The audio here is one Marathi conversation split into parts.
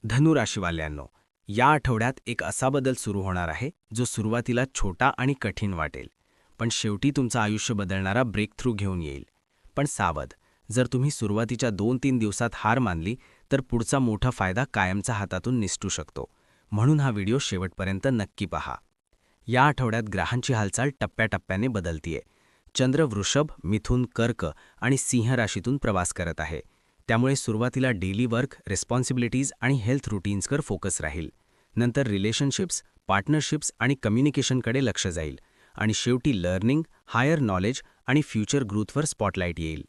धनु राशीवाल्यांनो, या आठवड्यात एक असा बदल सुरू होणार आहे जो सुरुवातीला छोटा आणि कठीण वाटेल, पण शेवटी तुमचं आयुष्य बदलणारा ब्रेकथ्रू घेऊन येईल. पण सावध, जर तुम्ही सुरुवातीच्या 2-3 दिवसात हार मानली तर पुढचा मोठा फायदा कायमचा हातातून निसटू शकतो. म्हणून हा व्हिडिओ शेवटपर्यंत नक्की पहा. या आठवड्यात ग्रहांची हालचाल टप्प्याटप्प्याने बदलतीये. चंद्र वृषभ, मिथुन, कर्क आणि सिंह राशीतून प्रवास करत आहे. त्यामुळे सुरुवातीला डेली वर्क, रिस्पॉन्सिबिलिटीज आणि हेल्थ रुटीन्सवर फोकस राहील. नंतर रिलेशनशिप्स, पार्टनरशिप्स आणि कम्युनिकेशनकडे लक्ष जाईल. आणि शेवटी लर्निंग, हायर नॉलेज आणि फ्युचर ग्रोथवर स्पॉटलाईट येईल.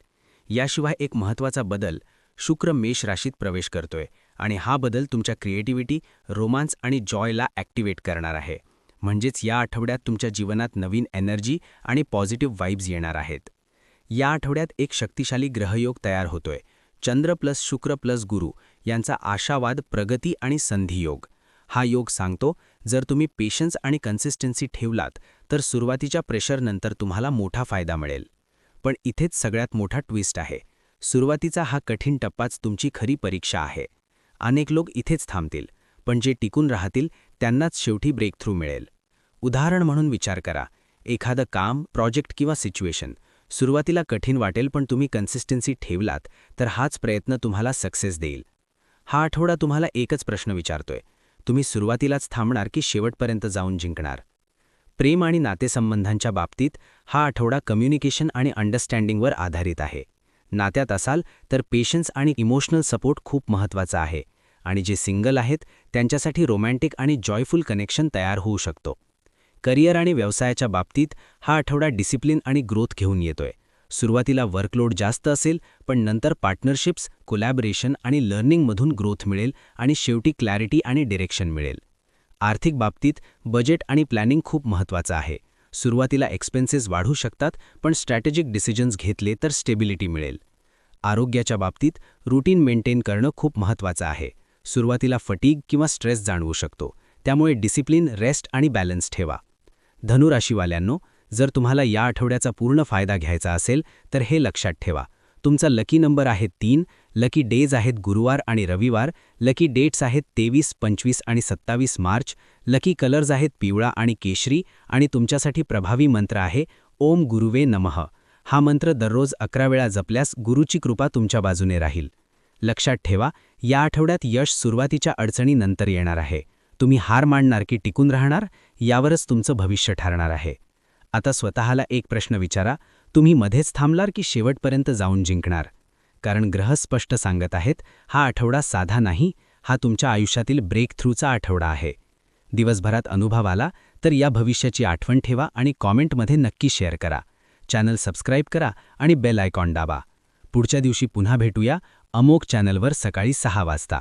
याशिवाय एक महत्त्वाचा बदल, शुक्र मेष राशीत प्रवेश करतोय आणि हा बदल तुमच्या क्रिएटिव्हिटी, रोमान्स आणि जॉयला ॲक्टिवेट करणार आहे. म्हणजेच या आठवड्यात तुमच्या जीवनात नवीन एनर्जी आणि पॉझिटिव्ह वाइब्स येणार आहेत. या आठवड्यात एक शक्तिशाली ग्रहयोग तयार होतोय. चंद्र प्लस शुक्र प्लस गुरु यांचा आशावाद, प्रगती आणि संधियोग. हा योग सांगतो, जर तुम्ही पेशन्स आणि कन्सिस्टन्सी ठेवलात तर सुरुवातीच्या प्रेशरनंतर तुम्हाला मोठा फायदा मिळेल. पण इथेच सगळ्यात मोठा ट्विस्ट आहे. सुरुवातीचा हा कठीण टप्पाच तुमची खरी परीक्षा आहे. अनेक लोक इथेच थांबतील, पण जे टिकून राहतील त्यांनाच शेवटी ब्रेकथ्रू मिळेल. उदाहरण म्हणून विचार करा, एखादं काम, प्रोजेक्ट किंवा सिच्युएशन सुरुवातीला कठीण वाटेल, पण तुम्ही कन्सिस्टन्सी ठेवलात तर हाच प्रयत्न तुम्हाला सक्सेस देईल. हा आठवडा तुम्हाला एकच प्रश्न विचारतोय, तुम्ही सुरुवातीलाच थांबणार की शेवटपर्यंत जाऊन जिंकणार? प्रेम आणि नातेसंबंधांच्या बाबतीत हा आठवडा कम्युनिकेशन आणि अंडरस्टँडिंगवर आधारित आहे. नात्यात असाल तर पेशन्स आणि इमोशनल सपोर्ट खूप महत्त्वाचा आहे. आणि जे सिंगल आहेत त्यांच्यासाठी रोमॅन्टिक आणि जॉयफुल कनेक्शन तयार होऊ शकतो. करिअर आणि व्यवसायाच्या बाबतीत हा आठवडा डिसिप्लिन आणि ग्रोथ घेऊन येतोय. सुरुवातीला वर्कलोड जास्त असेल, पण नंतर पार्टनरशिप्स, कोलॅबोरेशन आणि लर्निंगमधून ग्रोथ मिळेल आणि शेवटी क्लॅरिटी आणि डिरेक्शन मिळेल. आर्थिक बाबतीत बजेट आणि प्लॅनिंग खूप महत्त्वाचं आहे. सुरुवातीला एक्सपेन्सेस वाढू शकतात, पण स्ट्रॅटेजिक डिसिजन्स घेतले तर स्टेबिलिटी मिळेल. आरोग्याच्या बाबतीत रूटीन मेंटेन करणं खूप महत्त्वाचं आहे. सुरुवातीला फटीग किंवा स्ट्रेस जाणवू शकतो, त्यामुळे डिसिप्लिन, रेस्ट आणि बॅलन्स ठेवा. धनु राशीवाल्यांनो, जर तुम्हाला या आठवड्याचा पूर्ण फायदा घ्यायचा असेल तर हे लक्षात ठेवा. तुमचा लकी नंबर आहे 3, लकी डेज आहेत गुरुवार आणि रविवार, लकी डेट्स आहेत 23, 25 आणि 27 मार्च, लकी कलर्स आहेत पिवळा आणि केशरी आणि तुमच्यासाठी प्रभावी मंत्र आहे ओम गुरुवे नमः. हा मंत्र दररोज 11 वेळा जपल्यास गुरुची कृपा तुमच्या बाजूने राहील. लक्षात ठेवा, या आठवड्यात यश सुरुवातीच्या अडचणीनंतर येणार आहे. तुम्ही हार मानणार की टिकून राहणार यावरच तुमचं भविष्य ठरणार आहे. आता स्वतःला एक प्रश्न विचारा, तुम्ही मध्येच थांबलार की शेवटपर्यंत जाऊन जिंकणार? कारण ग्रह स्पष्ट सांगत आहेत, हा आठवडा साधा नाही, हा तुमच्या आयुष्यातील ब्रेकथ्रूचा आठवडा आहे. दिवसभरात अनुभव आला तर या भविष्याची आठवण ठेवा आणि कॉमेंटमध्ये नक्की शेअर करा. चॅनल सबस्क्राईब करा आणि बेल आयकॉन दाबा. पुढच्या दिवशी पुन्हा भेटूया अमोघ चॅनलवर सकाळी 6 वाजता.